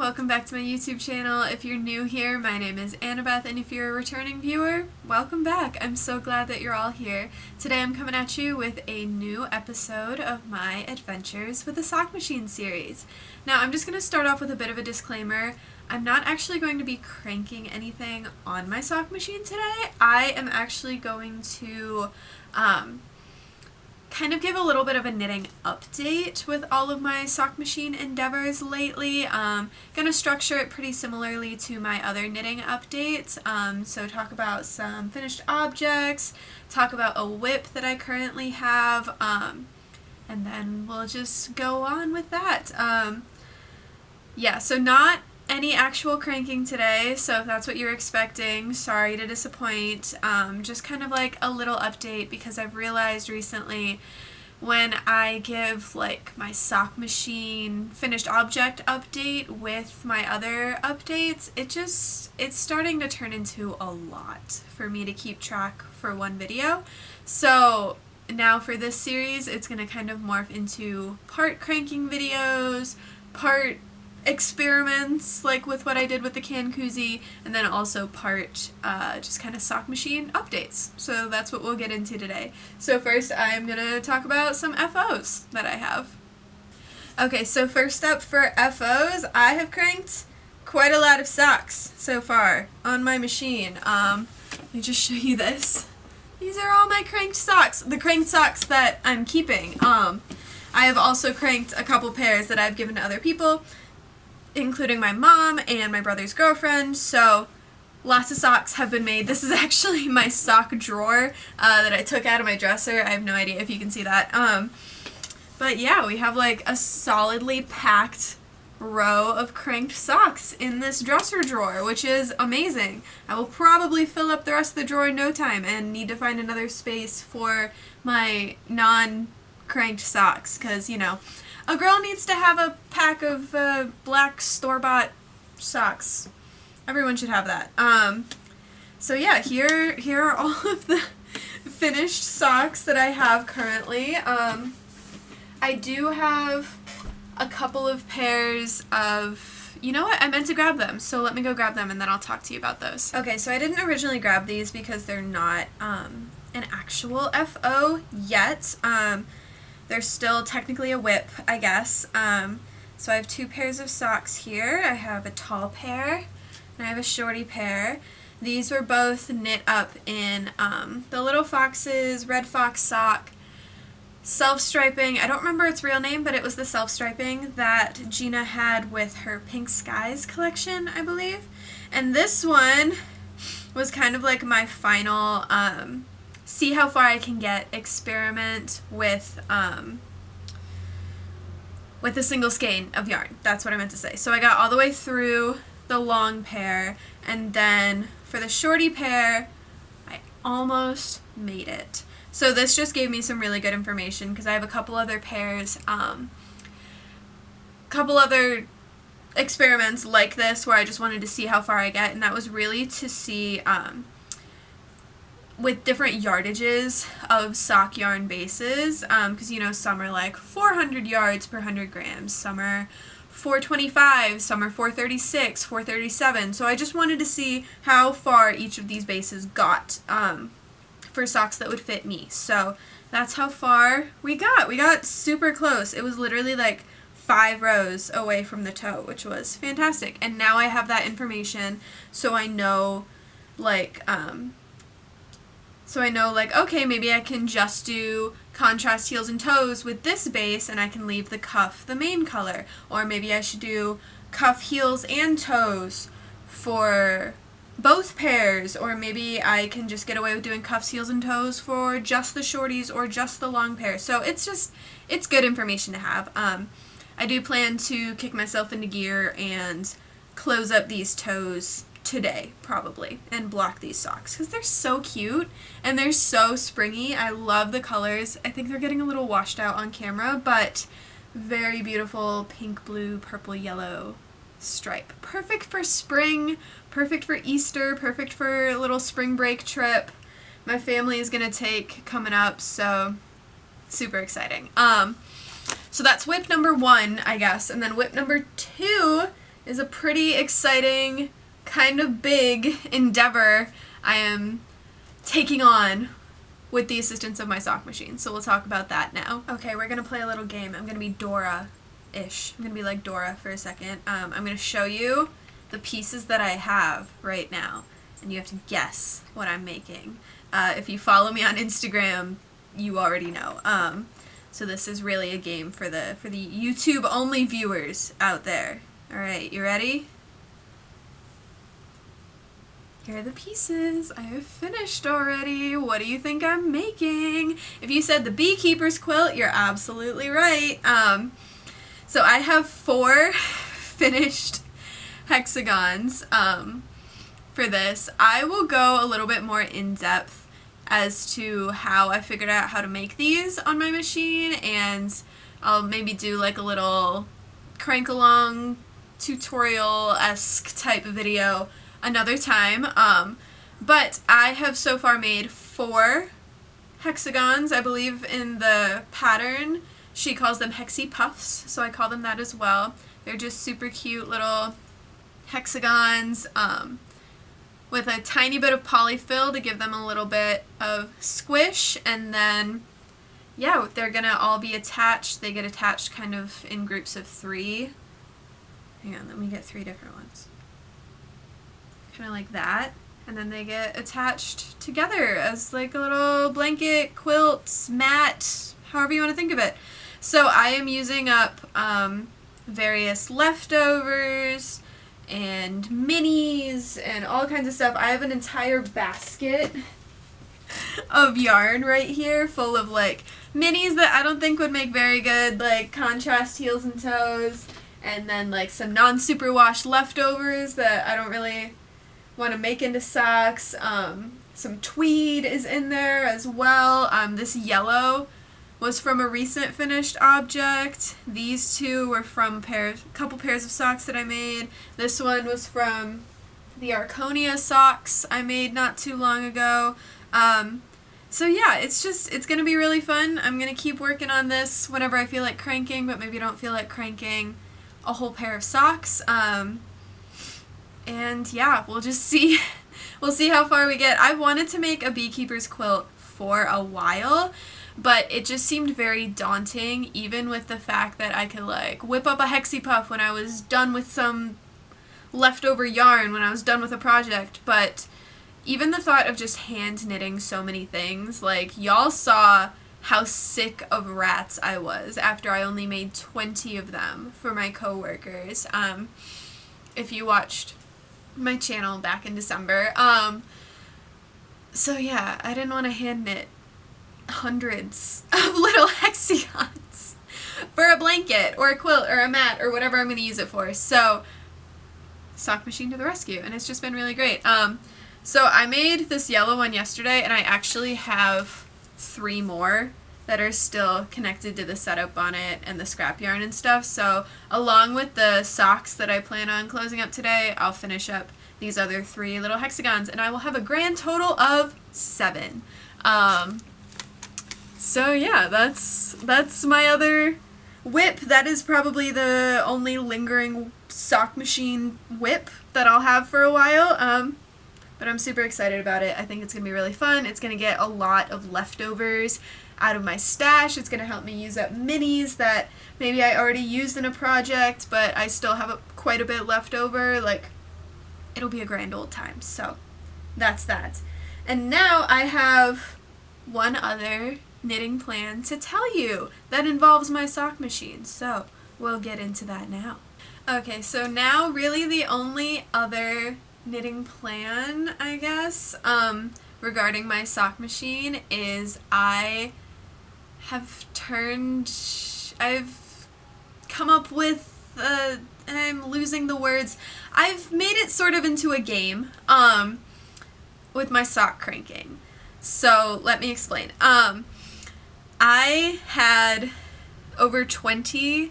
welcome back to my YouTube channel. If you're new here, my name is Annabeth, and if you're a returning viewer, welcome back. I'm so glad that you're all here. Today I'm coming at you with a new episode of my Adventures with the Sock Machine series. Now I'm just going to start off with a bit of a disclaimer. I'm not actually going to be cranking anything on my sock machine today. I am actually going to kind of give a little bit of a knitting update with all of my sock machine endeavors lately. Gonna structure it pretty similarly to my other knitting updates. So talk about some finished objects, talk about a whip that I currently have, and then we'll just go on with that. Yeah, so not any actual cranking today, so if that's what you're expecting, sorry to disappoint. Just kind of like a little update, because I've realized recently when I give like my sock machine finished object update with my other updates, it's starting to turn into a lot for me to keep track for one video. So now for this series, it's going to kind of morph into part cranking videos, part experiments like with what I did with the can koozie, and then also part just kind of sock machine updates. So that's what we'll get into today. So first I'm gonna talk about some FOs that I have. Okay, so first up for FOs, I have cranked quite a lot of socks so far on my machine. Let me just show you this. These are all my cranked socks, the cranked socks that I'm keeping. I have also cranked a couple pairs that I've given to other people, including my mom and my brother's girlfriend, so lots of socks have been made. This is actually my sock drawer that I took out of my dresser. I have no idea if you can see that. But yeah, we have like a solidly packed row of cranked socks in this dresser drawer, which is amazing. I will probably fill up the rest of the drawer in no time and need to find another space for my non-cranked socks, because, you know, a girl needs to have a pack of black store-bought socks. Everyone should have that. So yeah, here are all of the finished socks that I have currently. I do have a couple of pairs of, you know what, I meant to grab them, so let me go grab them and then I'll talk to you about those. Okay, so I didn't originally grab these because they're not an actual FO yet. They're still technically a whip, I guess. So I have two pairs of socks here. I have a tall pair and I have a shorty pair. These were both knit up in the Little Fox's Red Fox sock self-striping. I don't remember its real name, but it was the self-striping that Gina had with her Pink Skies collection, I believe. And this one was kind of like my final see how far I can get experiment with a single skein of yarn. That's what I meant to say. So I got all the way through the long pair, and then for the shorty pair, I almost made it. So this just gave me some really good information, because I have a couple other pairs, couple other experiments like this where I just wanted to see how far I get, and that was really to see with different yardages of sock yarn bases, because, you know, some are like 400 yards per 100 grams, some are 425, some are 436, 437, so I just wanted to see how far each of these bases got for socks that would fit me. So that's how far we got. We got super close. It was literally like 5 rows away from the toe, which was fantastic. And now I have that information, so I know like okay, maybe I can just do contrast heels and toes with this base and I can leave the cuff the main color. Or maybe I should do cuff heels and toes for both pairs. Or maybe I can just get away with doing cuffs, heels, and toes for just the shorties or just the long pair. So it's good information to have. I do plan to kick myself into gear and close up these toes today, probably, and block these socks, because they're so cute and they're so springy. I love the colors. I think they're getting a little washed out on camera, but very beautiful pink, blue, purple, yellow stripe. Perfect for spring, perfect for Easter, perfect for a little spring break trip my family is gonna take coming up, so super exciting. So that's whip number 1, I guess, and then whip number 2 is a pretty exciting, kind of big endeavor I am taking on with the assistance of my sock machine. So we'll talk about that now. Okay, we're gonna play a little game. I'm gonna be Dora-ish. I'm gonna be like Dora for a second. I'm gonna show you the pieces that I have right now, and you have to guess what I'm making. If you follow me on Instagram, you already know. So this is really a game for the YouTube only viewers out there. All right, you ready? Here are the pieces. I have finished already. What do you think I'm making? If you said the Beekeeper's quilt, you're absolutely right. So I have 4 finished hexagons for this. I will go a little bit more in depth as to how I figured out how to make these on my machine, and I'll maybe do like a little crank along tutorial-esque type video another time. But I have so far made 4 hexagons. I believe in the pattern she calls them hexy puffs, so I call them that as well. They're just super cute little hexagons with a tiny bit of polyfill to give them a little bit of squish, and then yeah, they're gonna all be attached. They get attached kind of in groups of 3. Hang on, let me get 3 different ones. Kind of like that, and then they get attached together as like a little blanket, quilt, mat, however you want to think of it. So I am using up various leftovers and minis and all kinds of stuff. I have an entire basket of yarn right here full of like minis that I don't think would make very good like contrast heels and toes, and then like some non-superwash leftovers that I don't really want to make into socks. Some tweed is in there as well. This yellow was from a recent finished object. These 2 were from a couple pairs of socks that I made. This one was from the Arconia socks I made not too long ago. So yeah, it's gonna be really fun. I'm gonna keep working on this whenever I feel like cranking, but maybe don't feel like cranking a whole pair of socks. And yeah, we'll just see. We'll see how far we get. I wanted to make a Beekeeper's quilt for a while, but it just seemed very daunting, even with the fact that I could like whip up a hexy puff when I was done with some leftover yarn, when I was done with a project. But even the thought of just hand knitting so many things, like y'all saw how sick of rats I was after I only made 20 of them for my coworkers. If you watched my channel back in December. So yeah, I didn't want to hand knit hundreds of little hexagons for a blanket or a quilt or a mat or whatever I'm going to use it for. So sock machine to the rescue, and it's just been really great. So I made this yellow one yesterday, and I actually have 3 more that are still connected to the setup on it and the scrap yarn and stuff. So along with the socks that I plan on closing up today, I'll finish up these other 3 little hexagons, and I will have a grand total of 7. So yeah, that's my other whip. That is probably the only lingering sock machine whip that I'll have for a while. But I'm super excited about it. I think it's gonna be really fun. It's gonna get a lot of leftovers out of my stash. It's gonna help me use up minis that maybe I already used in a project, but I still have quite a bit left over. Like, it'll be a grand old time. So that's that. And now I have one other knitting plan to tell you that involves my sock machine. So we'll get into that now. Okay, so now really the only other knitting plan, I guess, regarding my sock machine is I've come up with, and I'm losing the words, I've made it sort of into a game, with my sock cranking. So let me explain. I had over 20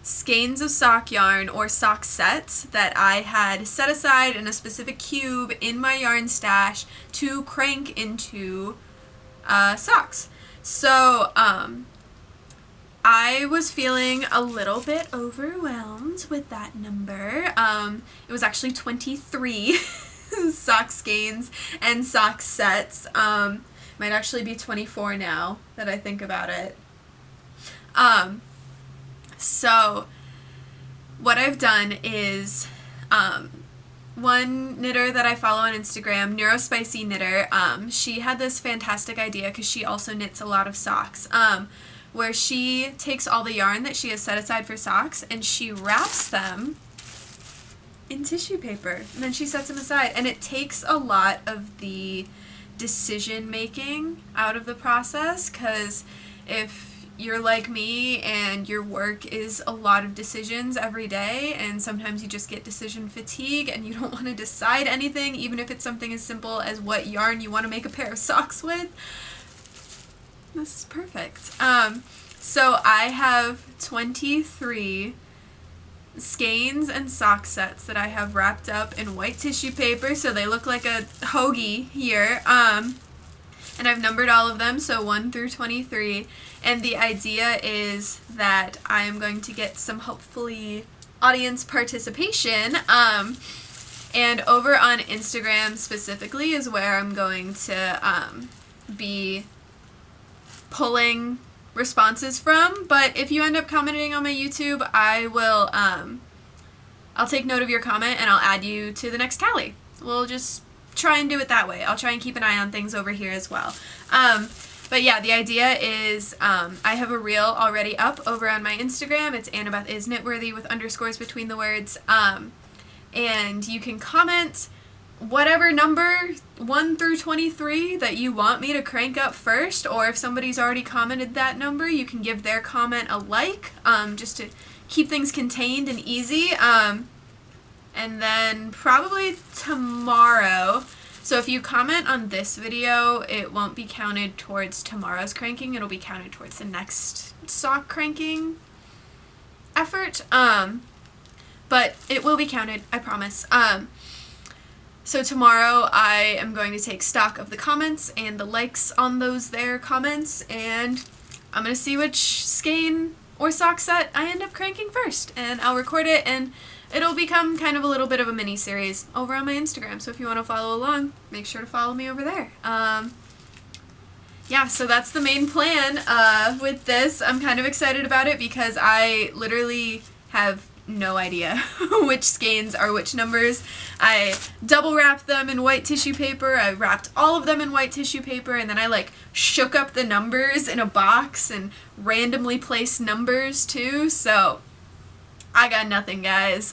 skeins of sock yarn or sock sets that I had set aside in a specific cube in my yarn stash to crank into socks. So I was feeling a little bit overwhelmed with that number. It was actually 23 sock skeins and sock sets. Might actually be 24 now that I think about it. So what I've done is, one knitter that I follow on Instagram, Neurospicy Knitter, she had this fantastic idea because she also knits a lot of socks, where she takes all the yarn that she has set aside for socks and she wraps them in tissue paper, and then she sets them aside, and it takes a lot of the decision making out of the process, because if you're like me and your work is a lot of decisions every day, and sometimes you just get decision fatigue and you don't want to decide anything, even if it's something as simple as what yarn you want to make a pair of socks with, this is perfect. So I have 23 skeins and sock sets that I have wrapped up in white tissue paper, so they look like a hoagie here. And I've numbered all of them, so 1 through 23. And the idea is that I am going to get some, hopefully, audience participation. And over on Instagram specifically is where I'm going to be pulling responses from. But if you end up commenting on my YouTube, I will, I'll take note of your comment and I'll add you to the next tally. We'll just try and do it that way. I'll try and keep an eye on things over here as well. But yeah, the idea is, I have a reel already up over on my Instagram. It's annabethkntwrthy with underscores between the words. And you can comment whatever number 1 through 23 that you want me to crank up first, or if somebody's already commented that number, you can give their comment a like, just to keep things contained and easy. And then probably tomorrow, so if you comment on this video, it won't be counted towards tomorrow's cranking, it'll be counted towards the next sock cranking effort, but it will be counted, I promise. So tomorrow I am going to take stock of the comments and the likes on those there comments, and I'm going to see which skein or sock set I end up cranking first, and I'll record it, and it'll become kind of a little bit of a mini-series over on my Instagram, so if you want to follow along, make sure to follow me over there. Yeah, so that's the main plan with this. I'm kind of excited about it because I literally have no idea which skeins are which numbers. I double wrapped them in white tissue paper, I wrapped all of them in white tissue paper, and then I like shook up the numbers in a box and randomly placed numbers too, so I got nothing, guys.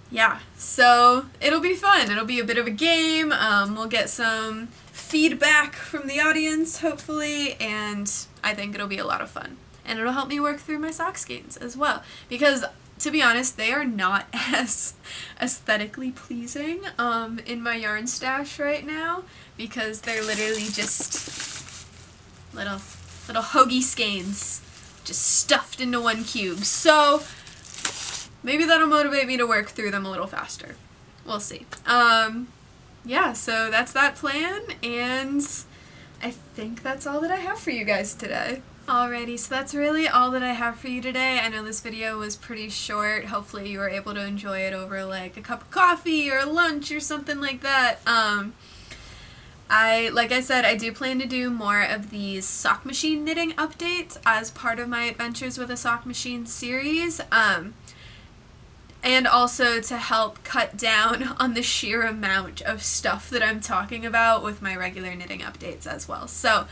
Yeah, so it'll be fun. It'll be a bit of a game. We'll get some feedback from the audience, hopefully, and I think it'll be a lot of fun. And it'll help me work through my sock skeins as well, because to be honest, they are not as aesthetically pleasing in my yarn stash right now, because they're literally just little hoagie skeins just stuffed into one cube. So maybe that'll motivate me to work through them a little faster. We'll see. Yeah, so that's that plan, and I think that's all that I have for you guys today. Alrighty, so that's really all that I have for you today. I know this video was pretty short. Hopefully you were able to enjoy it over like a cup of coffee or lunch or something like that. Like I said, I do plan to do more of these sock machine knitting updates as part of my Adventures with a Sock Machine series. And also to help cut down on the sheer amount of stuff that I'm talking about with my regular knitting updates as well. So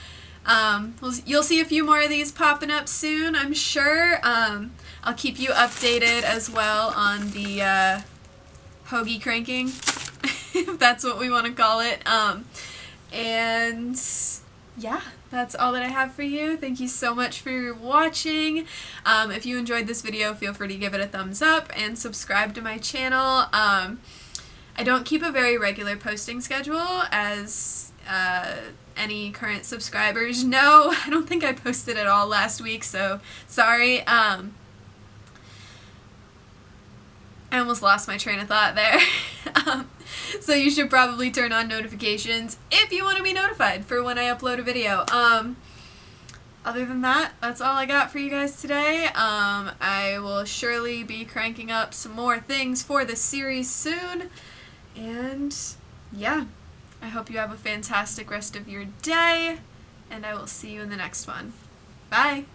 you'll see a few more of these popping up soon, I'm sure. I'll keep you updated as well on the hoagie cranking, if that's what we want to call it. And yeah, that's all that I have for you. Thank you so much for watching. If you enjoyed this video, feel free to give it a thumbs up and subscribe to my channel. I don't keep a very regular posting schedule, as any current subscribers know. I don't think I posted at all last week, so sorry. I almost lost my train of thought there. So you should probably turn on notifications if you want to be notified for when I upload a video. other than that, that's all I got for you guys today. I will surely be cranking up some more things for this series soon. And yeah, I hope you have a fantastic rest of your day, and I will see you in the next one. Bye!